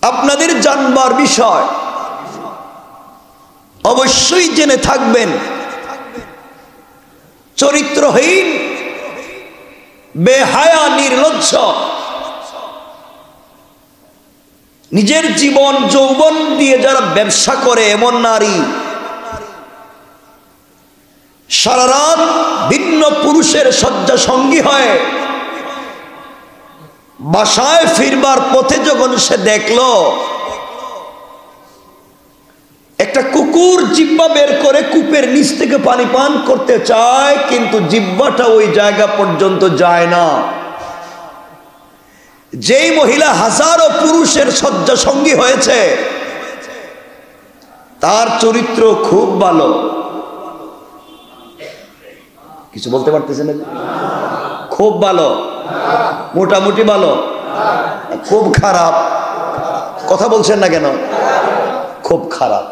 আপনাদের জানবার বিষয়, অবশ্যই জেনে থাকবেন চরিত্রহীন, বেহায়া, নির্লজ্জ, নিজের জীবন যৌবন দিয়ে যারা ব্যবসা করে এমন নারী সারা রাত ভিন্ন পুরুষের শয্যা সঙ্গী হয়, বাসায় ফিরবার পথে যখন সে দেখলো একটা কুকুর জিহ্বা বের করে কূপের নিচ থেকে পানি পান করতে চায়, কিন্তু জিহ্বাটা ওই জায়গা পর্যন্ত যায় না। যেই মহিলা হাজারো পুরুষের শয্যা সঙ্গী হয়েছে, তার চরিত্র খুব ভালো। কিছু বলতে পারতেছেন? খুব ভালো, মোটামুটি ভালো, খুব খারাপ? কথা বলছেন না কেন? খুব খারাপ।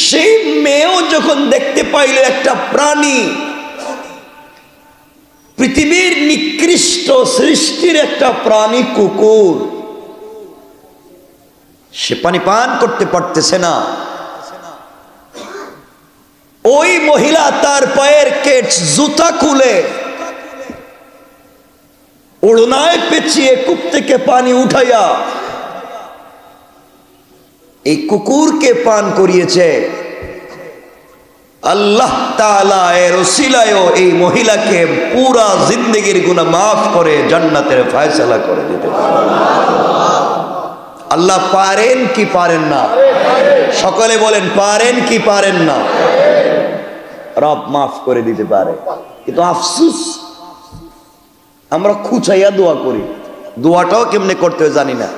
সেই মেয়েও যখন দেখতে পাইল একটা প্রাণী, পৃথিবীর নিকৃষ্ট সৃষ্টির একটা প্রাণী কুকুর, সে পানি পান করতে পারতেছে না, ওই মহিলা তার পায়ের কেট জুতা খুলে ওড়নায় পেঁচিয়ে কূপ থেকে পানি উঠাইয়া এই কুকুরকে পান করিয়েছে। আল্লাহ তাআলা এর ওসিলায় এই মহিলাকে পুরা জিন্দেগির গুনাহ মাফ করে জান্নাতের ফয়সালা করে দিতে পারেন। আল্লাহ পারেন কি পারেন না? সকলে বলেন, পারেন কি পারেন না? রব মাফ করে দিতে পারে, কিন্তু আফসোস আমরা খুঁচাইয়া দোয়া করি, দোয়াটাও কেমনে করতে হয় জানি না।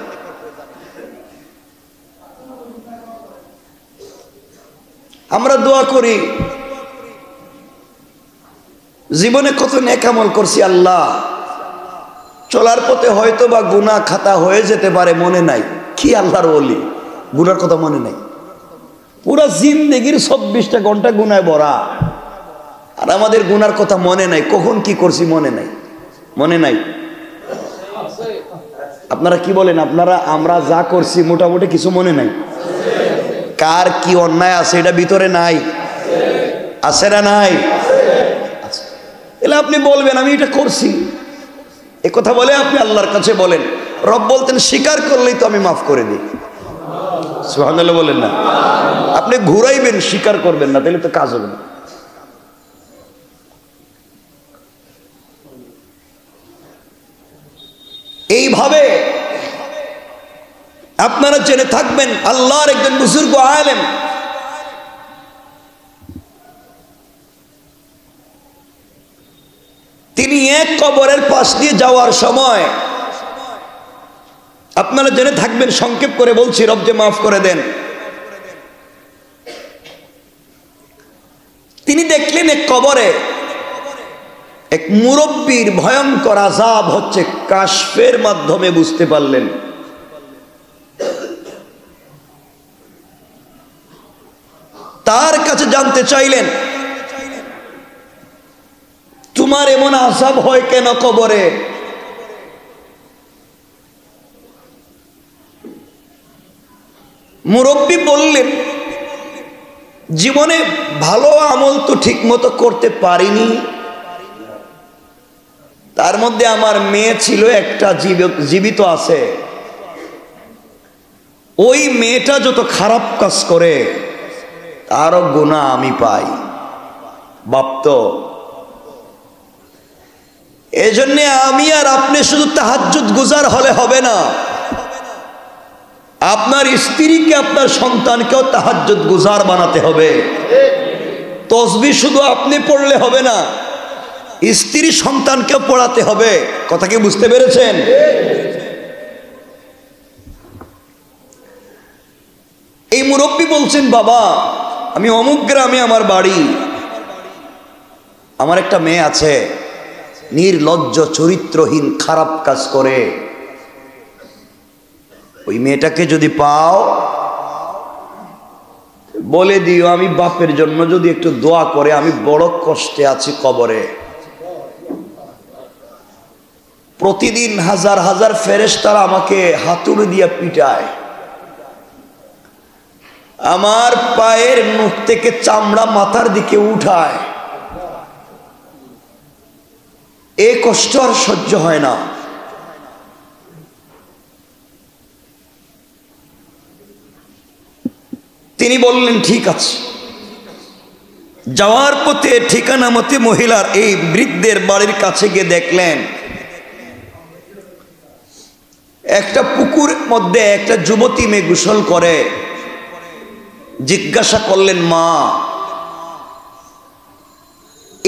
আমরা দোয়া করি, জীবনে কত নেক আমল করছি, আল্লাহ চলার পথে হয়তো বা গুনাহ খাতা হয়ে যেতে পারে, মনে নাই। কি আল্লাহর ওলি, গুনার কথা মনে নাই? পুরা জিন্দেগির 24টা ঘন্টা গুনায় ভরা, আর আমাদের গুনার কথা মনে নাই। কখন কি করছি মনে নাই, মনে নাই। আপনারা কি বলেন? আমরা যা করছি মোটামুটি কিছু মনে নাই। কার কি অন্যায় আছে এটা ভিতরে নাই? আছে না নাই? এলে আপনি বলবেন আমি এটা করছি, এ কথা বলে আপনি আল্লাহর কাছে বলেন। রব বলতেন স্বীকার করলেই তো আমি মাফ করে দিই। সুবহানাল্লাহ বলেন না? আপনি ঘুরাইবেন, স্বীকার করবেন না, তাহলে তো কাজ হবে না। এইভাবে আপনারা জেনে থাকবেন, আল্লাহর একজন বুজুর্গ আলেম তিনি এক কবরের পাশ দিয়ে যাওয়ার সময়, আপনারা জেনে থাকবেন, সংক্ষেপ করে বলছি, রব যে মাফ করে দেন, তিনি দেখলেন এক কবরে এক মুরব্বীর ভয়ঙ্কর আযাব হচ্ছে। কাশফের মাধ্যমে বুঝতে পারলেন। তার কাছে জানতে চাইলেন, তোমার এমন আযাব হয় কেন কবরে? মুরব্বী বললেন, জীবনে ভালো আমল তো ঠিক মতো করতে পারিনি, তার মধ্যে আমার মেয়ে ছিল একটা, জীবিত আছে, ওই মেয়েটা যত খারাপ কাজ করে তারও গুনাহ আমি পাই। বাপ তো এজন্য আমি আর আপনি শুধু তাহাজ্জুদ গুজার হলে হবে না, আপনার স্ত্রীকে, আপনার সন্তানকেও তাহাজ্জুদ গুজার বানাতে হবে। তাসবিহ শুধু আপনি পড়লে হবে না, স্ত্রী সন্তানকেও পড়াতে হবে। কথা কি বুঝতে পেরেছেন? এই মুরব্বী বলছেন, বাবা আমি অমুক গ্রামে আমার বাড়ি, আমার একটা মেয়ে আছে, নির্লজ্জ, চরিত্রহীন, খারাপ কাজ করে। ওই মেয়েটাকে যদি পাও বলে দিও আমি বাপের জন্য যদি একটু দোয়া করে, আমি বড় কষ্টে আছি কবরে। প্রতিদিন হাজার হাজার ফেরেশতারা আমাকে হাতুড়ি দিয়ে পিটায়, আমার পায়ের নখ থেকে চামড়া মাথার দিকে উঠায়। এই কষ্ট আর সহ্য হয় না। তিনি বললেন ঠিক আছে। যাওয়ার পথে ঠিকানা মতে মহিলার এই বৃদ্ধের বাড়ির কাছে গিয়ে দেখলেন একটা পুকুর মধ্যে একটা যুবতী মেয়ে গোসল করে। জিজ্ঞাসা করলেন, মা,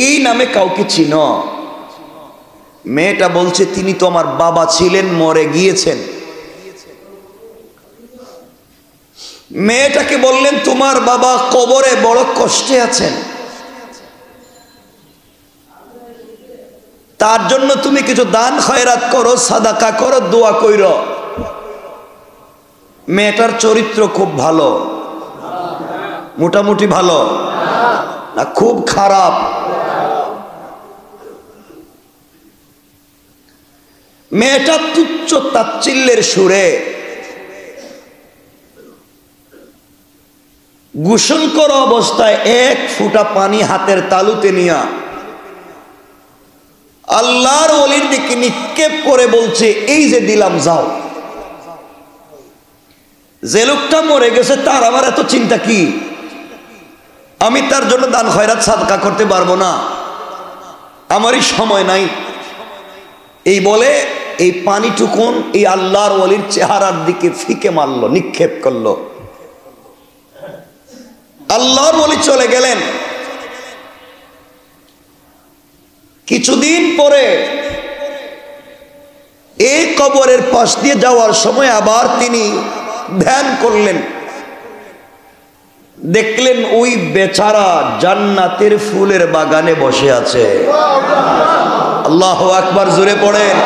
এই নামে কাউকে চিনো? মেয়েটা বলছে, তিনি তো আমার বাবা ছিলেন, মরে গিয়েছেন। মেয়েটাকে বললেন, তোমার বাবা কবরে বড় কষ্টে আছেন, তার জন্য তুমি কিছু দান খয়রাত করো, সাদাকা করো, দোয়া কইরো। মেয়েটার চরিত্র খুব ভালো, মোটামুটি ভালো না খুব খারাপ? মেয়েটা তুচ্ছ তাচ্ছিল্যের সুরে গোসল করা অবস্থায় এক ফোঁটা পানি হাতের তালুতে নিয়া আল্লাহর ওলির দিকে নিক্ষেপ করে বলছে, এই যে দিলাম, যাও। যে লোকটা মরে গেছে তার আমার এত চিন্তা কি? আমি তার জন্য দান খয়রাত সাদকা করতে পারবো না, আমারই সময় নাই। এই বলে এই পানিটুকুন এই আল্লাহর ওলির চেহারার দিকে ফিকে মারলো, নিক্ষেপ করলো। আল্লাহর ওলি চলে গেলেন। কিছুদিন পরে এই কবরের পাশ দিয়ে যাওয়ার সময় আবার তিনি ধ্যান করলেন, দেখলেন ওই বেচারা জান্নাতের ফুলের বাগানে বসে আছে। আল্লাহু আকবার, জোরে পড়েন।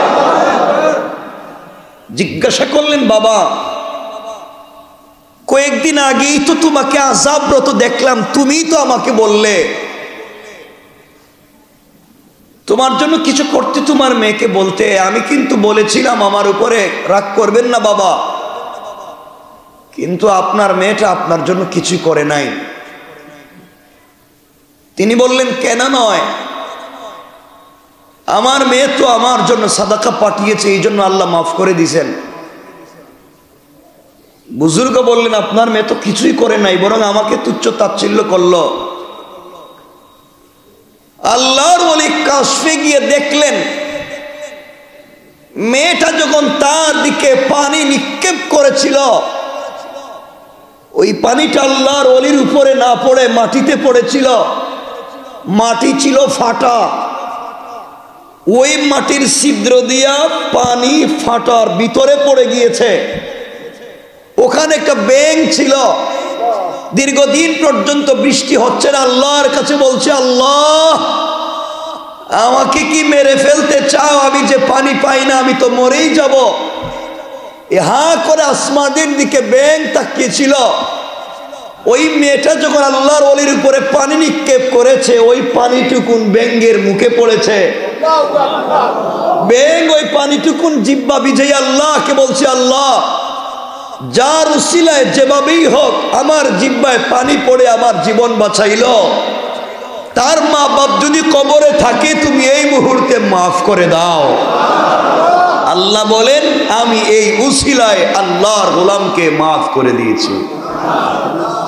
জিজ্ঞাসা করলেন, বাবা, কয়েকদিন আগেই তো তোমাকে আযাবরত দেখলাম, তুমিই তো আমাকে বললে তোমার জন্য কিছু করতে, তোমার মেয়েকে বলতে। আমি কিন্তু বলেছিলাম আমার উপরে রাগ করবেন না বাবা, কিন্তু আপনার মেয়েটা আপনার জন্য কিছুই করে নাই। তিনি বললেন, কেন নয়? আমার মেয়ে তো আমার জন্য সাদাকা পাঠিয়েছে, এই জন্য আল্লাহ মাফ করে দিয়েছেন। বুজুর্গ বললেন, আপনার মেয়ে তো কিছুই করে নাই, বরং আমাকে তুচ্ছ তাচ্ছিল্য করলো। আল্লাহর ওলি কাশফে গিয়ে দেখলেন মেয়েটা যখন তার দিকে পানি নিক্ষেপ করেছিল, ওই পানিটা আল্লাহর ওলির উপরে না পড়ে মাটিতে পড়েছিল। মাটি ছিল ফাটা, ওই মাটির ছিদ্র দিয়া পানি ফাটার ভিতরে পড়ে গিয়েছে। ওখানে একটা ব্যাঙ ছিল, দীর্ঘদিন পর্যন্ত বৃষ্টি হচ্ছে না। আল্লাহর কাছে বলছে, আল্লাহ, আমাকে কি মেরে ফেলতে চাও? আমি যে পানি পাই না, আমি তো মরেই যাব। হা করে আসমানের দিকে ব্যাঙ তাকিয়েছিল। ওই মেয়েটা যখন আল্লাহর ওলির উপরে পানি নিক্ষেপ করেছে, ওই পানিটুকুন ব্যাঙের মুখে পড়েছে। ব্যাঙ ওই পানিটুকুন জিহ্বা ভিজিয়ে আল্লাহকে বলছে, আল্লাহ, যার উসিলায় যেভাবেই হোক আমার জিহ্বায় পানি পড়ে আমার জীবন বাঁচাইল, তার মা বাপ যদি কবরে থাকে তুমি এই মুহূর্তে মাফ করে দাও। আল্লাহ বলেন, আমি এই উসিলায় আল্লাহর গোলামকে মাফ করে দিয়েছি।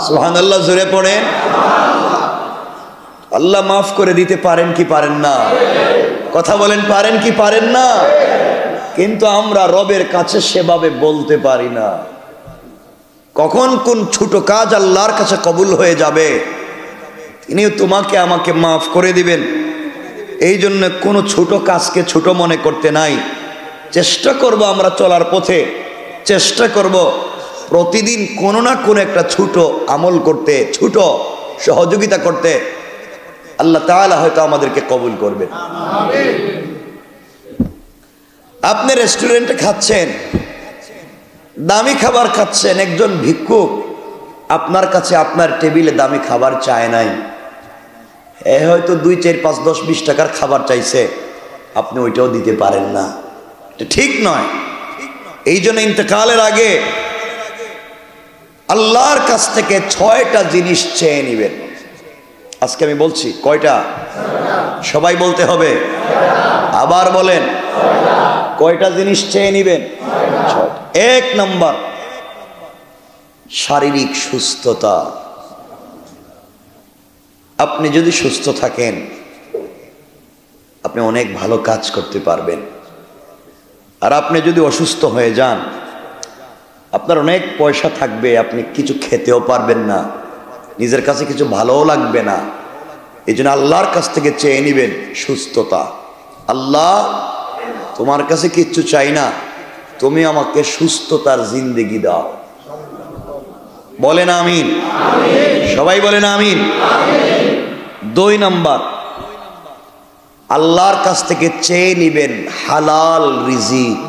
সুবহানাল্লাহ, জোরে পড়েন। আল্লাহ মাফ করে দিতে পারেন কি পারেন না? কথা বলেন, পারেন কি পারেন না? কিন্তু আমরা রবের কাছে সেভাবে বলতে পারি না। কখন কোন ছোট কাজ আল্লাহর কাছে কবুল হয়ে যাবে, তিনি তোমাকে আমাকে মাফ করে দিবেন। এই জন্য কোনো ছোট কাজকে ছোট মনে করতে নাই। চেষ্টা করব আমরা চলার পথে, চেষ্টা করব প্রতিদিন কোনো না কোনো একটা ছোট আমল করতে, ছোট সহযোগিতা করতে। আল্লাহ তাআলা হয়তো আমাদেরকে কবুল করবেন। আপনি রেস্টুরেন্টে খাচ্ছেন, দামি খাবার খাচ্ছেন, একজন ভিক্ষুক আপনার কাছে আপনার টেবিলে দামি খাবার চায় নাই, হয়তো 2, 4, 5, 10, 20 টাকার খাবার চাইছে, আপনি ওইটাও দিতে পারেন না। ঠিক নয়। এই জন্য ইন্তেকালের আগে আল্লাহর কাছ থেকে 6টা জিনিস চেয়ে নিবেন। আজকে আমি বলছি কয়টা? সবাই বলতে হবে, আবার বলেন কয়টা জিনিস চেয়ে নিবেন? 1 নম্বর শারীরিক সুস্থতা। আপনি যদি সুস্থ থাকেন আপনি অনেক ভালো কাজ করতে পারবেন। আর আপনি যদি অসুস্থ হয়ে যান, আপনার অনেক পয়সা থাকবে, আপনি কিছু খেতেও পারবেন না, নিজের কাছে কিছু ভালোও লাগবে না। এই জন্য আল্লাহর কাছ থেকে চেয়ে নিবেন সুস্থতা। আল্লাহ, তোমার কাছে কিচ্ছু চাই না, তুমি আমাকে সুস্থতার জিন্দেগি দাও। বলেন আমিন। সবাই বলেন আমিন। 2 নম্বর আল্লাহর কাছ থেকে চেয়ে নিবেন হালাল রিজিক।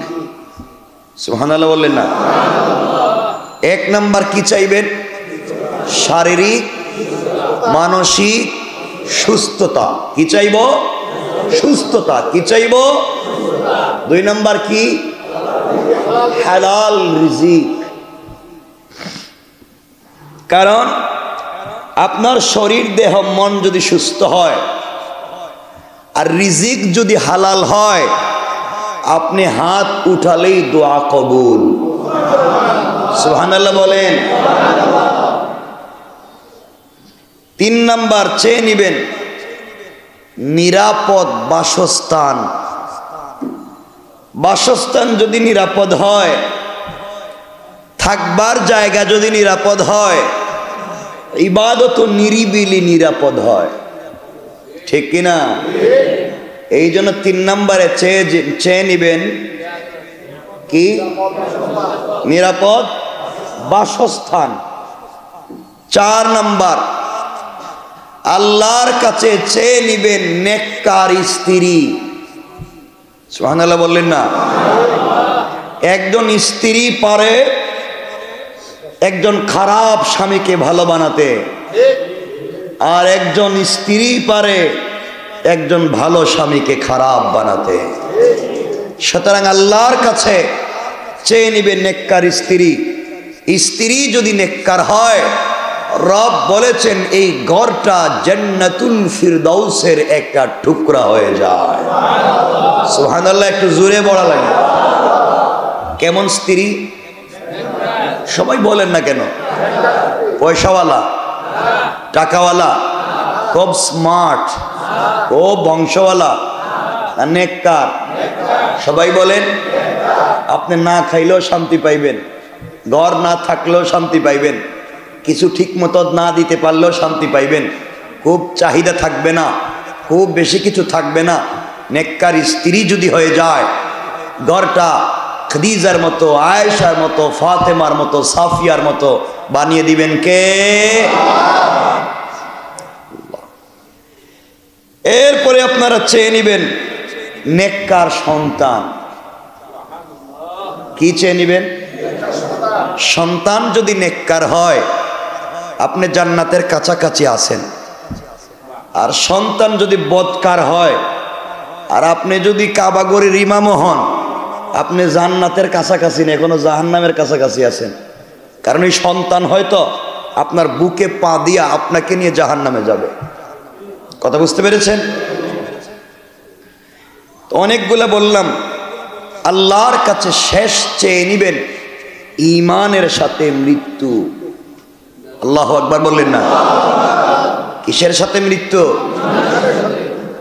সুবহানাল্লাহ বললেন না? 1 নম্বর কি চাইবেন? শারীরিক মানসিক সুস্থতা। কি চাইব? সুস্থতা। কি চাইব? 2 নম্বর কি? হালাল রিজিক। কারণ আপনার শরীর দেহ মন যদি সুস্থ হয় আর রিজিক যদি হালাল হয়, আপনি হাত উঠালেই দোয়া কবুল। সুবহানাল্লাহ বলেন। 3 নম্বর চেয়ে নিবেন নিরাপদ বাসস্থান। বাসস্থান যদি নিরাপদ হয়, থাকবার জায়গা যদি নিরাপদ হয়, ইবাদত নিরিবিলি নিরাপদ হয়। ঠিক কিনা? এই জন্য 3 নম্বরে চেয়ে নিবেন কি? নিরাপদ বাসস্থান। 4 নম্বর আল্লাহর কাছে চেয়ে নিবেন নেককার স্ত্রী। সুবহানাল্লাহ বললেন না? একজন স্ত্রী পারে একজন খারাপ স্বামীকে ভালো বানাতে, আর একজন স্ত্রী পারে একজন ভালো স্বামীকে খারাপ বানাতে। সুতরাং আল্লাহর কাছে চেয়ে নিবেন নেককার স্ত্রী। স্ত্রী যদি নেককার হয়, রব বলেছেন এই ঘরটা জান্নাতুল ফিরদাউসের একটা টুকরা হয়ে যায়। সুবহানাল্লাহ একটু জোরে বলা লাগে। কেমন স্ত্রী? সবাই বলেন না কেন? পয়সাওয়ালা, টাকাওয়ালা, খুব স্মার্ট, ও বংশওয়ালা, নেককার? সবাই বলেন। আপনি না খাইলেও শান্তি পাইবেন, ঘর না থাকলেও শান্তি পাইবেন, কিছু ঠিক মতো না দিতে পারলেও শান্তি পাইবেন, খুব চাহিদা থাকবে না, খুব বেশি কিছু থাকবে না। নেককার স্ত্রী যদি হয়ে যায়, ঘরটা খাদিজার মতো, আয়েশার মতো, ফাতেমার মতো, সাফিয়ার মতো বানিয়ে দিবেন কে? এরপরে আপনারা চেয়ে নিবেন নেককার সন্তান। কি চেয়ে নিবেন? সন্তান যদি নেককার হয়, আপনি জান্নাতের কাছাকাছি আছেন। আর সন্তান যদি বদকার হয়, আর আপনি যদি কাবাগরের ইমামও হন, আপনি জান্নাতের কাছাকাছি না, এখনো জাহান্নামের কাছাকাছি আছেন। কারণ এই সন্তান হয়তো আপনার বুকে পা দিয়া আপনাকে নিয়ে জাহান্নামে যাবে। কথা বুঝতে পেরেছেন? অনেকগুলা বললাম। আল্লাহর কাছে শেষ চেয়ে নিবেন ঈমানের সাথে মৃত্যু। আল্লাহু আকবার বললেন না? কিসের সাথে মৃত্যু?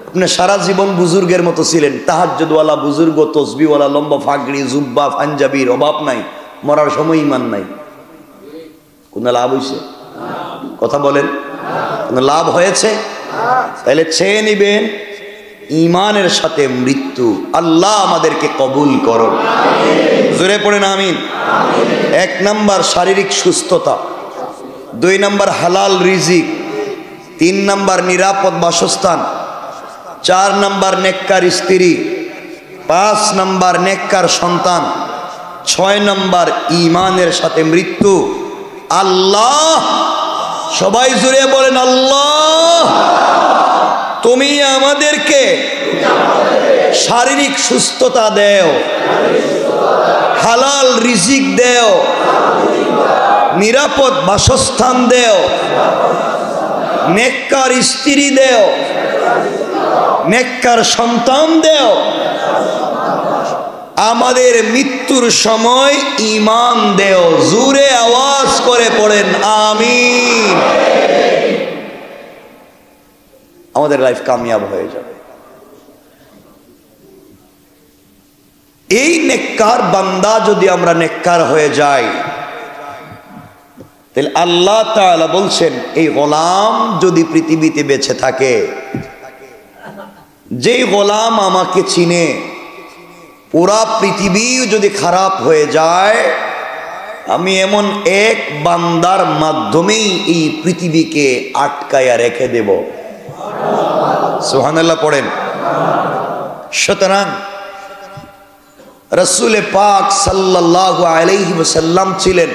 আপনি সারা জীবন বুজুর্গের মতো ছিলেন, তাহাজ্জুদওয়ালা বুজুর্গ, তসবিওয়ালা, লম্বা ফাগড়ি, জুব্বা, পাঞ্জাবির অভাব নাই, মরার সময় ঈমান নাই। কোন লাভ হয়েছে? কথা বলেন, কোন লাভ হয়েছে? তাহলে চেয়ে নিবেন ঈমানের সাথে মৃত্যু। আল্লাহ আমাদেরকে কবুল করুন। জোরে পড়েন আমিন। 1 নম্বর শারীরিক সুস্থতা, 2 নম্বর হালাল রিজিক, 3 নম্বর নিরাপদ বাসস্থান, 4 নম্বর নেককার স্ত্রী, 5 নম্বর নেককার সন্তান, 6 নম্বর ঈমানের সাথে মৃত্যু। আল্লাহ, সবাই জুড়ে বলেন আল্লাহ, তুমি আমাদেরকে শারীরিক সুস্থতা দেও, হালাল রিজিক দেও, নিরাপদ বাসস্থান দেও, নেককার স্ত্রী দেও, নেককার সন্তান দেও। আমাদের মৃত্যুর সময় ঈমান দেও। জোরে আওয়াজ করে পড়েন আমিন। আমাদের লাইফ কামিয়াব হয়ে যাবে। এই নেককার বান্দা যদি আমরা নেককার হয়ে যাই, তাহলে আল্লাহ তাআলা বলছেন এই গোলাম যদি পৃথিবীতে বেঁচে থাকে, যেই গোলাম আমাকে চিনে, পুরা পৃথিবী যদি খারাপ হয়ে যায়, আমি এমন এক বান্দার মাধ্যমেই এই পৃথিবীকে আটকায়া রেখে দেব। সুবহানাল্লাহ পড়েন। সুতরাং রাসূল পাক সাল্লাল্লাহু আলাইহি ওয়াসাল্লাম ছিলেন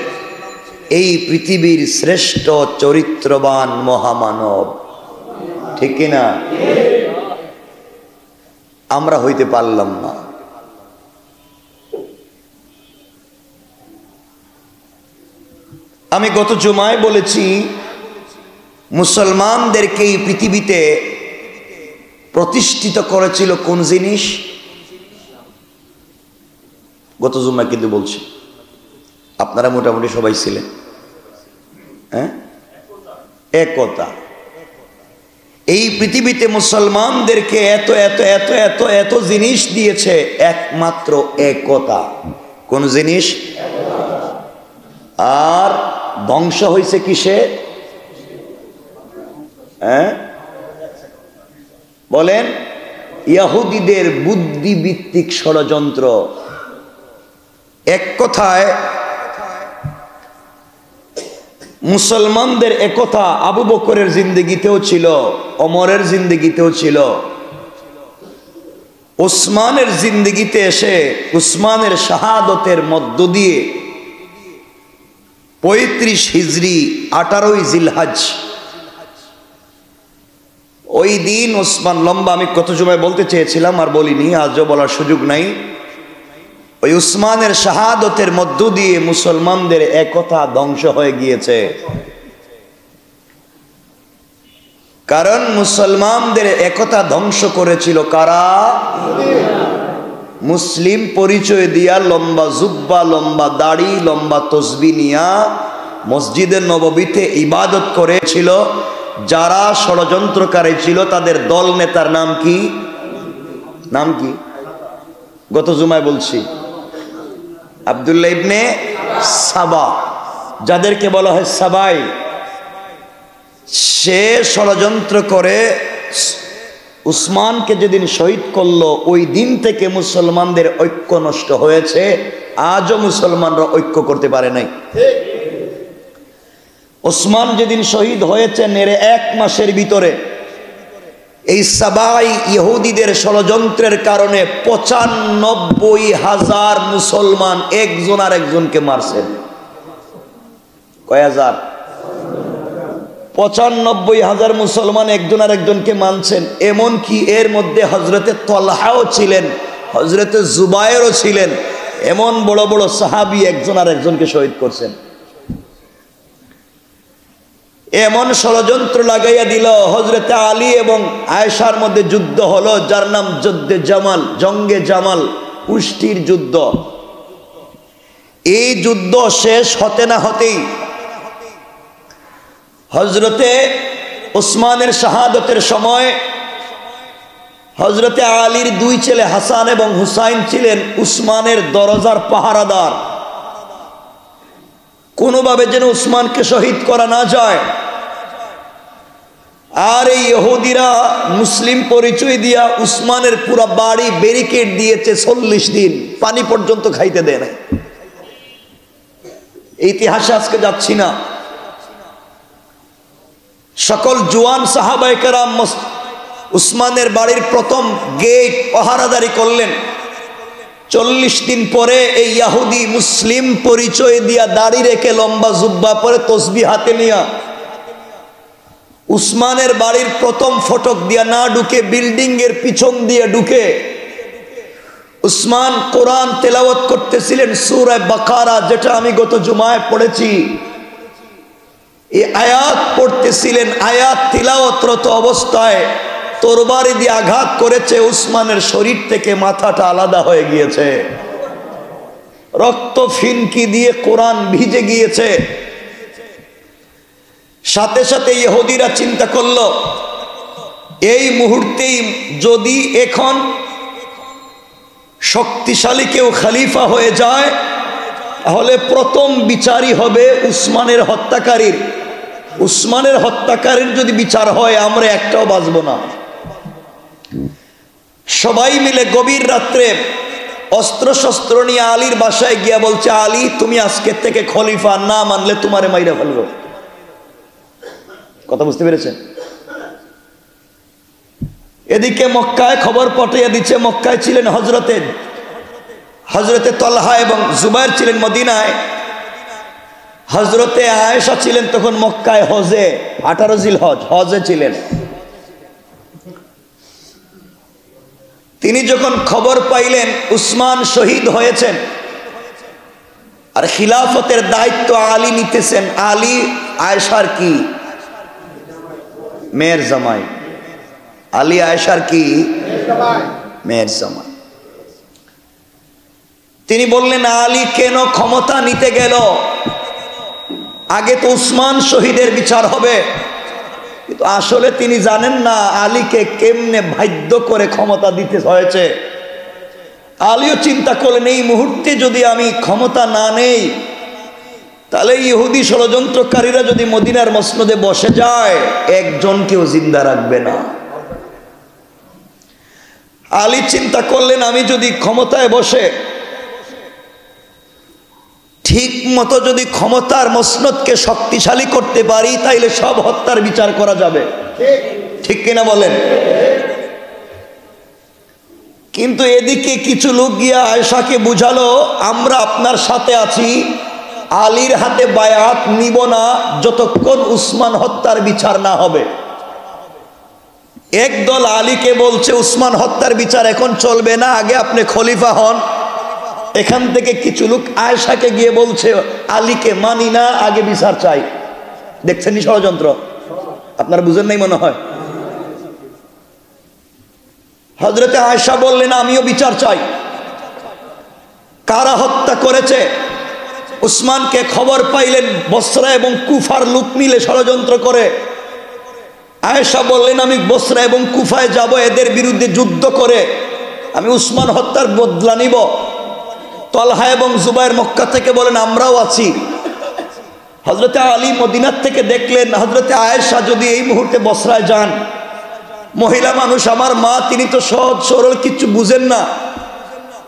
এই পৃথিবীর শ্রেষ্ঠ চরিত্রবান মহামানব, ঠিক কিনা? আমরা হইতে পারলাম না। আমি গত জুমায় বলেছি, মুসলমানদেরকে এই পৃথিবীতে প্রতিষ্ঠিত করেছিল কোন জিনিস? গত জুমায় কিন্তু বলছি, আপনারা মোটামুটি সবাই ছিলেন। হ্যাঁ, একতা। এই পৃথিবীতে মুসলমানদেরকে এত এত এত এত এত জিনিস দিয়েছে, একমাত্র একতা। কোন জিনিস? আর ধ্বংস হয়েছে কিসে? হ্যাঁ বলেন, ইহুদিদের বুদ্ধিভিত্তিক ষড়যন্ত্র। এক কথায় মুসলমানদের একতা আবু বকরের জিন্দেগিতেও ছিল, ওমরের জিন্দেগিতেও ছিল, উসমানের জিন্দেগিতে এসে উসমানের শাহাদতের মধ্য দিয়ে 35 হিজরি 18 জিলহজ ওই দিন ওসমান, লম্বা আমি কত সময় বলতে চেয়েছিলাম আর বলিনি, আজও বলার সুযোগ নাই। ওই উসমানের শাহাদতের মধ্য দিয়ে মুসলমানদের একতা ধ্বংস হয়ে গিয়েছে। কারণ মুসলমানদের একতা ধ্বংস করেছিল কারা? মুসলিম পরিচয় দিয়া, লম্বা জুব্বা, লম্বা দাড়ি, লম্বা তসবিহ নিয়া মসজিদে নববীতে ইবাদত করেছিল যারা ষড়যন্ত্রকারী ছিল। তাদের দল নেতার নাম কি? নাম কি? গত জুমায় বলছি, আব্দুল্লাহ ইবনে সাবা, যাদেরকে বলা হয় সাবাই। সে ষড়যন্ত্র করে উসমানকে যেদিন শহীদ করলো, ওই দিন থেকে মুসলমানদের ঐক্য নষ্ট হয়েছে। আজও মুসলমানরা ঐক্য করতে পারে নাই। ওসমান যেদিন শহীদ হয়েছেন, এর 1 মাসের ভিতরে এই সাবাই ইহুদিদের ষড়যন্ত্রের কারণে 95,000 মুসলমান একজন আর একজনকে মারছেন। কয় হাজার? 95,000 মুসলমান একজন আর একজনকে মানছেন। এমনকি এর মধ্যে হজরতে তলহাও ছিলেন, হজরতে জুবায়েরও ছিলেন। এমন বড় বড় সাহাবী একজন আর একজনকে শহীদ করছেন। এমন ষড়যন্ত্র লাগাইয়া দিল, হজরতে আলী এবং আয়েশার মধ্যে যুদ্ধ হলো, যার নাম যুদ্ধে জামাল, জঙ্গে জামাল, কুষ্টির যুদ্ধ। এই যুদ্ধ শেষ হতে না হতেই হজরতে উসমানের শাহাদতের সময় হজরতে আলীর 2 ছেলে হাসান এবং হুসাইন ছিলেন উসমানের দরজার পাহারাদার। কোনোভাবে যেন উসমানকে শহীদ করা না যায়। আর এই ইহুদিরা মুসলিম পরিচয় দিয়া উসমানের পুরো বাড়ি ব্যারিকেড দিয়েছে 40 দিন, পানি পর্যন্ত খাইতে দেয় নাই। ইতিহাসে আজকে যাচ্ছি না। সকল জওয়ান সাহাবায়ে কেরাম উসমানের বাড়ির প্রথম গেট পাহারাদারি করলেন। 40 দিন পরে এই ইহুদি মুসলিম পরিচয় দিয়া, দাড়ি রেখে, লম্বা জুব্বা পরে, তসবিহ হাতে নিয়া উসমানের বাড়ির প্রথম ফটক দিয়া না ঢুকে, বিল্ডিং এর পিছন দিয়ে ঢুকে উসমান কোরআন তেলাওয়াত করতেছিলেন সূরা বাকারা, যেটা আমি গত জুমায় পড়েছি। এই আয়াত পড়তেছিলেন, আয়াত তিলাওয়াতরত অবস্থায় তরবারি দিয়ে আঘাত করেছে, উসমানের শরীর থেকে মাথাটা আলাদা হয়ে গিয়েছে, রক্ত ফিনকি দিয়ে কোরআন ভিজে গিয়েছে। সাথে সাথে ইহুদিরা চিন্তা করলো, এই মুহূর্তেই যদি এখন শক্তিশালী কেউ খলিফা হয়ে যায়, তাহলে প্রথম বিচারই হবে উসমানের হত্যাকারীর। উসমানের হত্যাকারীর যদি বিচার হয়, আমরা একটাও বাঁচব না। সবাই মিলে গভীর রাত্রে অস্ত্র শস্ত্র নিয়ে আলীর বাসায় গিয়া বলছে, আলী তুমি আজকের থেকে খলিফা, না মানলে তোমারে মাইরা ফেলবো। কথা বুঝতে পেরেছেন? এদিকে মক্কায় খবর পাঠিয়ে দিচ্ছে, মক্কায় ছিলেন হজরতে তলহা এবং জুবাইর ছিলেন মদিনায়, হজরতে আয়েশা ছিলেন তখন মক্কায় হজে, 18 জিলহজ হজে ছিলেন। তিনি যখন খবর পাইলেন উসমান শহীদ হয়েছেন আর খিলাফতের দায়িত্ব আলী নিতেছেন, আলী আয়েশার কি মেয়ের জামাই, আলী আয়েশার কি মেয়ের জামাই। তিনি বললেন, আলী কেন ক্ষমতা নিতে গেল? আগে তো উসমান শহীদের বিচার হবে। কিন্তু আসলে তিনি জানেন না আলীকে কেমনে বাধ্য করে ক্ষমতা দিতে হয়েছে। আলীও চিন্তা করলেন, এই মুহূর্তে যদি আমি ক্ষমতা না নেই, তাহলে ইহুদি ষড়যন্ত্রকারীরা যদি মদিনার মসনদে বসে যায়, একজনকেও জিন্দা রাখবে না। আলী চিন্তা করলেন, আমি যদি ক্ষমতায় বসে ঠিক মতো যদি ক্ষমতার মসনদকে শক্তিশালী করতে পারি, তাইলে সব হত্যার বিচার করা যাবে। ঠিক কিনা বলেন? কিন্তু এদিকে কিছু লোক গিয়া আয়েশাকে বুঝালো, আমরা আপনার সাথে আছি, আলীর হাতে বায়াত নিব না যতক্ষণ উসমান হত্যার বিচার না হবে। একদল আলীকে বলছে, উসমান হত্যার বিচার এখন চলবে না, আগে আপনি খলিফা হন। এখান থেকে কিছু লোক আয়েশাকে গিয়ে বলছে, আলীকে মানি না, আগে বিচার চাই। দেখছেন নি ষড়যন্ত্র? আপনারা বুঝেন নাই মনে হয়। হযরতে আয়েশা বললেন, আমিও বিচার চাই। কারা হত্যা করেছে? উসমানকে খবর পাইলেন বসরা এবং কুফার লোক মিলে ষড়যন্ত্র করে। আয়েশা বললেন, আমি বসরা এবং কুফায় যাব, এদের বিরুদ্ধে যুদ্ধ করে আমি উসমান হত্যার বদলা নিব। তলহা এবং জুবাইর মক্কা থেকে বলেন, আমরাও আছি। হযরতে আলী মদিনার থেকে দেখলেন, হযরতে আয়েশা যদি এই মুহূর্তে বসরায় যান, মহিলা মানুষ, আমার মা, তিনি তো সহজ সরল, কিছু বুঝেন না।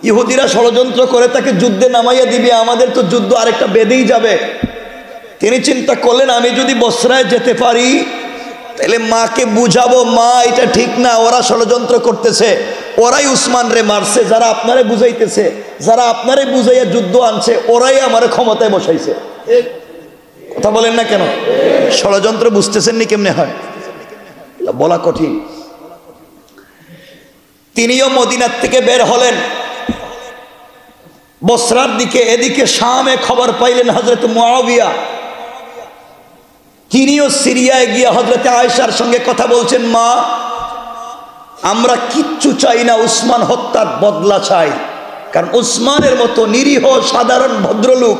ইহুদিরা ষড়যন্ত্র করে তাকে যুদ্ধে নামাইয়া দিবে, আমাদের তো যুদ্ধ আরেকটা বেঁধেই যাবে। তিনি চিন্তা করলেন, আমি যদি বসরায় যেতে পারি, তাহলে মাকে বুঝাবো, মা এটা ঠিক না, ওরা ষড়যন্ত্র করতেছে, ওরাই উসমান রে মারছে, যারা আপনারে বুঝাইতেছে, যারা আপনারে বুঝাইয়া যুদ্ধ আনছে, ওরাই আমার ক্ষমতায় বসাইছে। কথা বলেন না কেন? ষড়যন্ত্র বুঝতেছেন নি কেমনে হয়, বলা কঠিন। তিনিও মদিনার থেকে বের হলেন বসরার দিকে। এদিকে শামে খবর পাইলেন হযরত মুআবিয়া, তিনিও সিরিয়ায় গিয়ে হযরতে আয়েশার সঙ্গে কথা বলছেন, মা, আমরা কিচ্ছু চাই না, উসমান হত্যার বদলা চাই। কারণ উসমানের মতো নিরীহ সাধারণ ভদ্রলোক,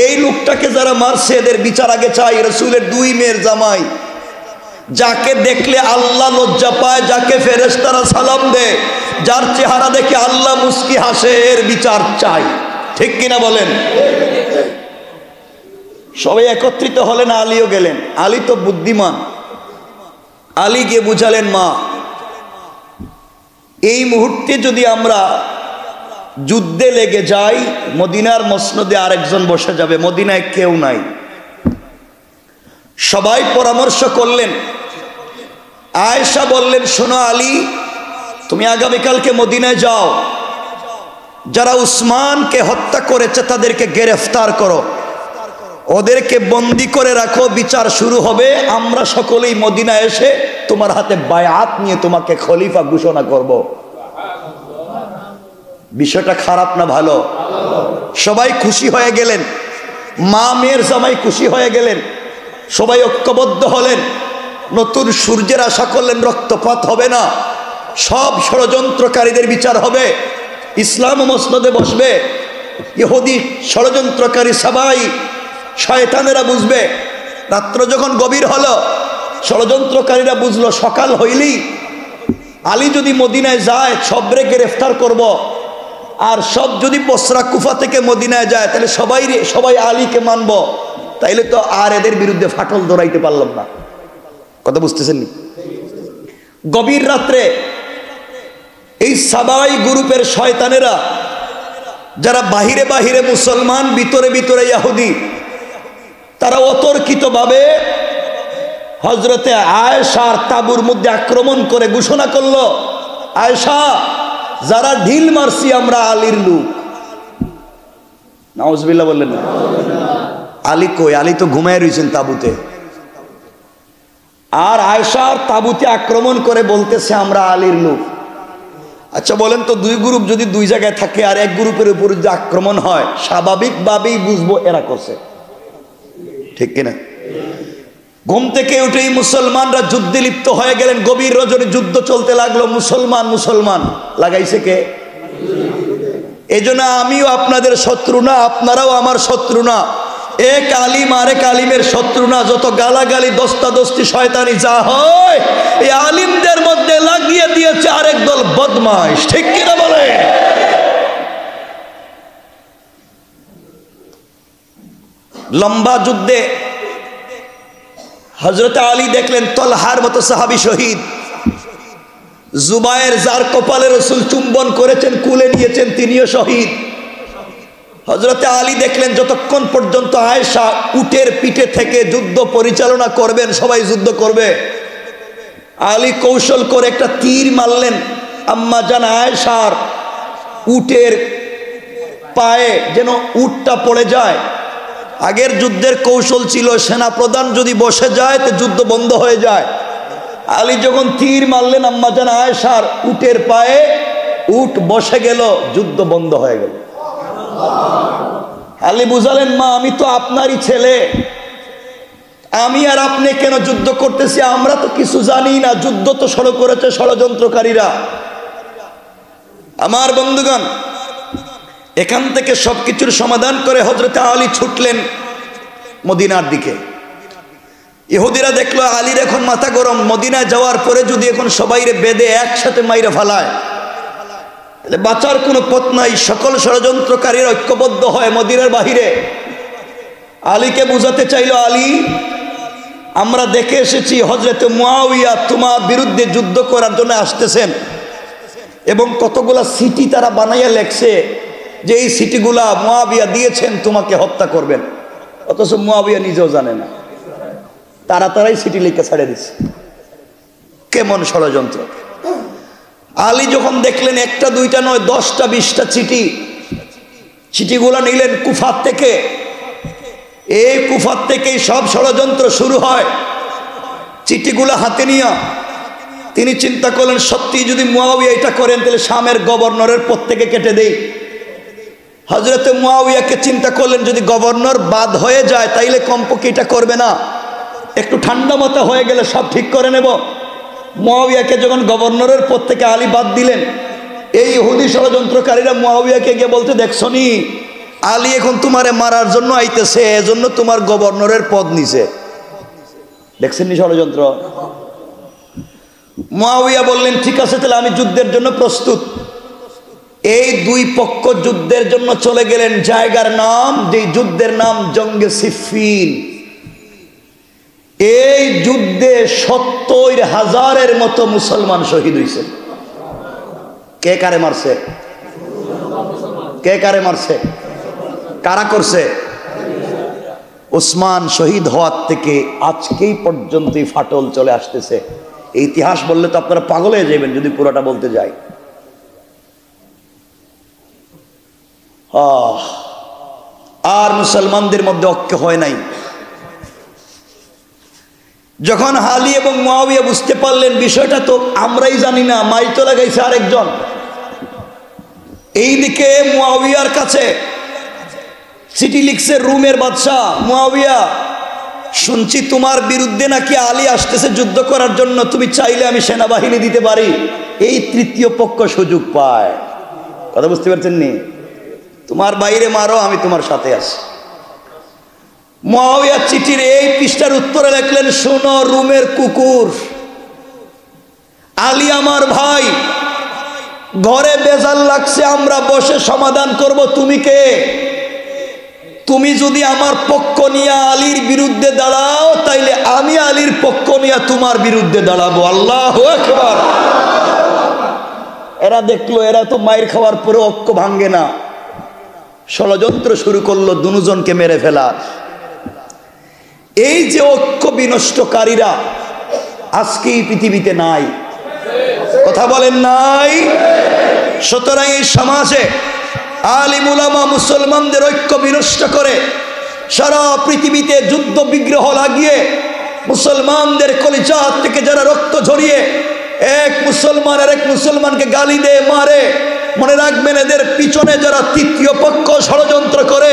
এই লোকটাকে যারা মারছে, এদের বিচার আগে চাই। রাসূলের 2 মেয়ের জামাই, যাকে দেখলে আল্লাহ লজ্জা পায়, যাকে ফেরেশতারা সালাম দেয়, যার চেহারা দেখে আল্লাহ মুস্কি হাসে, এর বিচার চাই। ঠিক কিনা বলেন? সবাই একত্রিত হলেন, আলীও গেলেন। আলী তো বুদ্ধিমান, আলী গিয়ে বুঝালেন, মা, এই মুহূর্তে যদি আমরা যুদ্ধে লেগে যাই, মদিনার মসনদে আরেকজন বসে যাবে, মদিনায় কেউ নাই। সবাই পরামর্শ করলেন। আয়েশা বললেন, শোনো আলী, তুমি আগামীকালকে মদিনায় যাও, যারা উসমানকে হত্যা করেছে তাদেরকে গ্রেফতার করো, ওদেরকে বন্দি করে রাখো, বিচার শুরু হবে। আমরা সকলেই মদিনা এসে তোমার হাতে বায়াত নিয়ে তোমাকে খলিফা ঘোষণা করব। বিষয়টা খারাপ না ভালো? সবাই খুশি হয়ে গেলেন, মা মেয়ের জামাই খুশি হয়ে গেলেন, সবাই ঐক্যবদ্ধ হলেন, নতুন সূর্যের আশা করলেন, রক্তপাত হবে না, সব ষড়যন্ত্রকারীদের বিচার হবে, ইসলাম মসনদে বসবে, ইহুদি ষড়যন্ত্রকারী সবাই শয়তানেরা বুঝবে। রাত্র যখন গভীর হলো, ষড়যন্ত্রকারীরা বুঝলো সকাল হইলেই আলী যদি মদিনায় যায় সবরে গ্রেফতার করব, আর সব যদি বসরা কুফা থেকে মদিনায় যায় তাহলে সবাই আলীকে মানব, তাইলে তো আর এদের বিরুদ্ধে ফাটল ধরাইতে পারলাম না। কথা বুঝতেছেন? গভীর রাত্রে এই সাবাই গ্রুপের শয়তানেরা, যারা বাহিরে বাহিরে মুসলমান, ভিতরে ভিতরে ইহুদি, তারা অতর্কিতভাবে হযরতে আয়েশার তাঁবুর মধ্যে আক্রমণ করে ঘোষণা করলো, আয়েশা, যারা ঢিল মারছি আমরা আলীর লোক। নাউজুবিল্লাহ বললেন না? আলী কই? আলী তো ঘুমায় রয়েছেন তাঁবুতে। আর আয়েশার তাঁবুতে আক্রমণ করে বলতেছে আমরা আলীর লোক। আচ্ছা বলেন তো, দুই গ্রুপ যদি দুই জায়গায় থাকে আর এক গ্রুপের উপর যদি আক্রমণ হয়, স্বাভাবিকভাবেই বুঝবো এরা করছে, ঠিক কিনা? ঘুম থেকে উঠেই মুসলমানরা যুদ্ধে লিপ্ত হয়ে গেলেন। গভীর রজনী যুদ্ধ চলতে লাগলো। মুসলমান লাগাইছে কে? এই জন্য আমিও আপনাদের শত্রু না, আপনারাও আমার শত্রু না। এক আলিম আরেক আলিমের শত্রু না। যত গালাগালি, দস্তাদস্তি, শয়তানি যা হয়, এই আলিমদের মধ্যে লাগিয়ে দিয়েছে আরেক দল বদমাইশ, ঠিক কিনা বলে? লম্বা যুদ্ধে হযরত আলী দেখলেন তলহার মতো সাহাবী শহীদ, জুবায়ের যার কপালে রাসূল চুম্বন করেছেন, কুলে নিয়েছেন, তিনিও শহীদ। হযরত আলী দেখলেন যতক্ষণ পর্যন্ত আয়েশা উটের পিঠে থেকে যুদ্ধ পরিচালনা করবেন, সবাই যুদ্ধ করবে। আলী কৌশল করে একটা তীর মারলেন আম্মা জান আয়েশার উটের পায়ে, যেন উটটা পড়ে যায়। আগের যুদ্ধের কৌশল ছিল সেনাপ্রধান যদি বসে যায় তো যুদ্ধ বন্ধ হয়ে যায়। আলী যখন তীর মারলেন আম্মা জান আয়েশার উটের পায়ে, উট বসে গেল, যুদ্ধ বন্ধ হয়ে গেল। আলী বুঝালেন, মা আমি তো আপনারই ছেলে, আমি আর আপনি কেন যুদ্ধ করতেছি? আমরা তো কিছু জানি না, যুদ্ধ তো শুরু করেছে ষড়যন্ত্রকারীরা। আমার বন্ধুগণ, এখান থেকে সবকিছুর সমাধান করে হযরত আলী ছুটলেন মদিনার দিকে। ইহুদিরা দেখলো আলীর এখন মাথা গরম, মদিনায় যাওয়ার পরে যদি এখন সবাইরে বেঁধে একসাথে মাইরে ফেলায় তাহলে বাঁচার কোনো পথ নাই। সকল ষড়যন্ত্রকারীর ঐক্যবদ্ধ হয় মদিনার বাহিরে। আলীকে বুঝাতে চাইল, আলী আমরা দেখে এসেছি হযরত মুয়াবিয়া তোমার বিরুদ্ধে যুদ্ধ করার জন্য আসতেছেন, এবং কতগুলা সিটি তারা বানাইয়া লেখছে যে এই সিটিগুলা মুয়াবিয়া দিয়েছেন তোমাকে হত্যা করবেন, অথচ মুয়াবিয়া নিজেও জানে না, তারাই সিটি লিখে ছাড়ে দিচ্ছে। কেমন ষড়যন্ত্র! আলী যখন দেখলেন একটা দুইটা নয় 10টা 20টা চিঠিগুলা নিলেন কুফার থেকে। এই কুফার থেকেই সব ষড়যন্ত্র শুরু হয়। চিঠিগুলা হাতে নিয়ে তিনি চিন্তা করলেন, সত্যি যদি মুয়াবিয়া এটা করেন তাহলে শামের গভর্নরের পদ থেকে কেটে দেই। হযরত মুয়াবিয়াকে চিন্তা করলেন, যদি গভর্নর বাদ হয়ে যায় তাইলে কমপক্ষে এটা করবে না, একটু ঠান্ডা মাথা হয়ে গেলে সব ঠিক করে নেব। মুয়াবিয়াকে যখন গভর্নরের পদ থেকে আলী বাদ দিলেন, এই ইহুদি ষড়যন্ত্রকারীরা মুয়াবিয়াকে গিয়ে বলতে, দেখছনি আলী এখন তোমারে মারার জন্য আইতেছে, এজন্য তোমার গভর্নরের পদ নিছে। দেখছেননি ষড়যন্ত্র? মুয়াবিয়া বললেন, ঠিক আছে তাহলে আমি যুদ্ধের জন্য প্রস্তুত। এই দুই পক্ষ যুদ্ধের জন্য চলে গেলেন জায়গার নাম, যে যুদ্ধের নাম জঙ্গে সিফিন। এই যুদ্ধে 70,000-এর মতো মুসলমান শহীদ হয়েছে। কে কারে মারছে? কে কারে মারছে? কারা করছে? ওসমান শহীদ হওয়ার থেকে আজকেই পর্যন্ত ফাটল চলে আসতেছে। এই ইতিহাস বললে তো আপনারা পাগল হয়ে যাবেন যদি পুরোটা বলতে যাই। আর মুসলমানদের মধ্যে ঐক্য হয় নাই। যখন আলী এবং মুয়াবিয়া বুঝতে পারলেন বিষয়টা তো আমরাই জানি না, মাই তো লাগাইছে আরেকজন, এইদিকে মুয়াবিয়ার কাছে চিঠি লিখছে রুমের বাদশাহ, মুয়াবিয়া শুনছি তোমার বিরুদ্ধে নাকি আলী আসতেছে যুদ্ধ করার জন্য, তুমি চাইলে আমি সেনাবাহিনী দিতে পারি। এই তৃতীয় পক্ষ সুযোগ পায়, কথা বুঝতে পারছেন নি? তোমার বাইরে মারো, আমি তোমার সাথে আছি। মুয়াবিয়া চিঠির এই পৃষ্ঠার উত্তরে লিখলেন, শোনো রুমের কুকুর, আলী আমার ভাই, ঘরে বেজাল লাগছে, আমরা বসে সমাধান করব। তুমি কে? তুমি যদি আমার পক্ষ নিয়ে আলীর বিরুদ্ধে দাঁড়াও, তাইলে আমি আলীর পক্ষ নিয়ে তোমার বিরুদ্ধে দাঁড়াবো। আল্লাহু আকবার। এরা দেখলো এরা তো মায়ের খাওয়ার পরে ঐক্য ভাঙ্গে না, ষড়যন্ত্র শুরু করলো দুজনকে মেরে ফেলার। এই যে ঐক্য বিনষ্টকারীরা আজকে এই পৃথিবীতে নাই, কথা বলেন নাই? সুতরাং এই সমাজে আলিম উলামা মুসলমানদের ঐক্য বিনষ্ট করে সারা পৃথিবীতে যুদ্ধ বিগ্রহ লাগিয়ে মুসলমানদের কলিজা থেকে যারা রক্ত ঝরিয়ে এক মুসলমান আর এক মুসলমানকে গালি দিয়ে মারে, মনে রাখবেন এদের পিছনে যারা তৃতীয় পক্ষ ষড়যন্ত্র করে,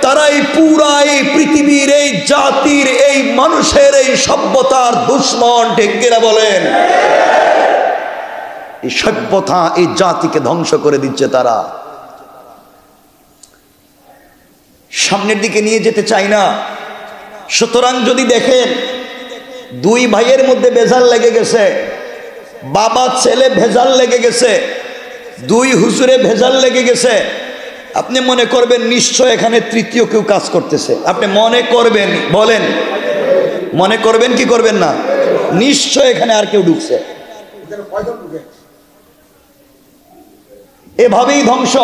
তারাই পুরা এই পৃথিবীর, এই জাতির, এই মানুষের, এই সভ্যতার দুশ্মন। ঠিক কিনা বলেন? এই সভ্যতা এই জাতিকে ধ্বংস করে দিচ্ছে তারা। সামনের দিকে নিয়ে যেতে চাই না। সুতরাং যদি দেখেন দুই ভাইয়ের মধ্যে ভেজাল লেগে গেছে, বাবা ছেলে ভেজাল লেগে গেছে, দুই হুজুরে ভেজাল লেগে গেছে, আপনি মনে করবেন নিশ্চয় এখানে তৃতীয় কেউ কাজ করতেছে। আপনি মনে করবেন, বলেন মনে করবেন কি করবেন না? নিশ্চয় এখানে আর কেউ ঢুকছে। এভাবেই ধ্বংস,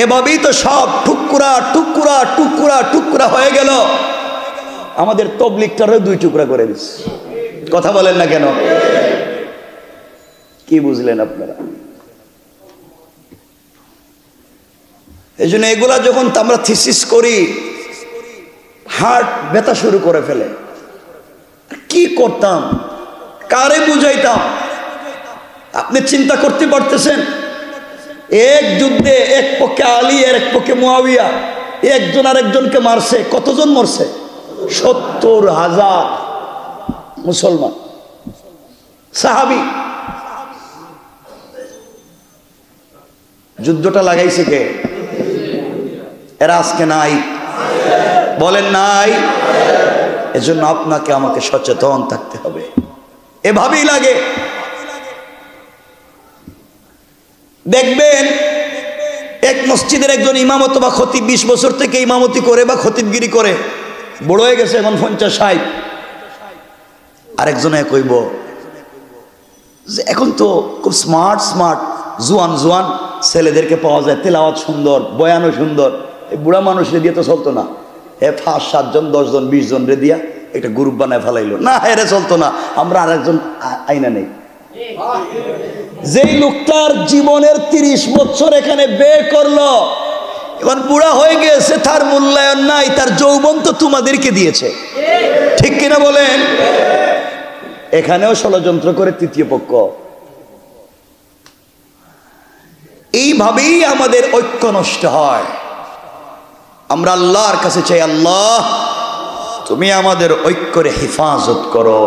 এভাবেই তো সব টুকরা টুকরা টুকরা টুকরা হয়ে গেল। আমাদের তবলিগটারও দুই টুকরা করে দিচ্ছে। কথা বলেন না কেন? কি বুঝলেন আপনারা? এই জন্য এগুলা যখন আমরা থিসিস করি, হার্ট ব্যথা শুরু করে ফেলে। কি করতাম, কারে বুঝাইতাম? আপনি চিন্তা করতে পারতেছেন? এক যুদ্ধে এক পক্ষে আলী আর এক পক্ষে মুয়াবিয়া, একজন আর একজনকে মারছে। কতজন মরছে? 70,000 মুসলমান সাহাবী। যুদ্ধটা লাগাইছে কে? এরা আজকে নাই, বলেন নাই? এজন্য আপনাকে আমাকে সচেতন থাকতে হবে। এভাবেই লাগে। দেখবেন এক মসজিদের একজন ইমাম অথবা খতিব 20 বছর থেকে ইমামতি করে বা খতিবগিরি করে, বড় হয়ে গেছে, এখন 50-60। আরেকজনে কইব যে এখন তো খুব স্মার্ট স্মার্ট জোয়ান জোয়ান ছেলেদেরকে পাওয়া যায়, তেলাওয়াত সুন্দর, বয়ানও সুন্দর। এই বুড়া মানুষরে দিয়ে তো চলতো না। 5-7 জন 10 জন 20 জন রে দিয়া একটা গ্রুপ বানায় ফেলাইলো না, এরে চলতো না। আমরা আরেকজন আইনা নেই। যেই লোকটার জীবনের 30 বছর এখানে ব্যয় করলো, এখন বুড়া হয়ে গেছে, তার মূল্যায়ন নাই। তার যৌবন তো তোমাদেরকে দিয়েছে, ঠিক কিনা বলেন? এখানেও ষড়যন্ত্র করে তৃতীয় পক্ষ। এইভাবেই আমাদের ঐক্য নষ্ট হয়। আমরা আল্লাহর কাছে চাই, আল্লাহ তুমি আমাদের ঐক্যের হেফাজত করো।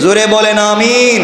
জোরে বলেন আমিন।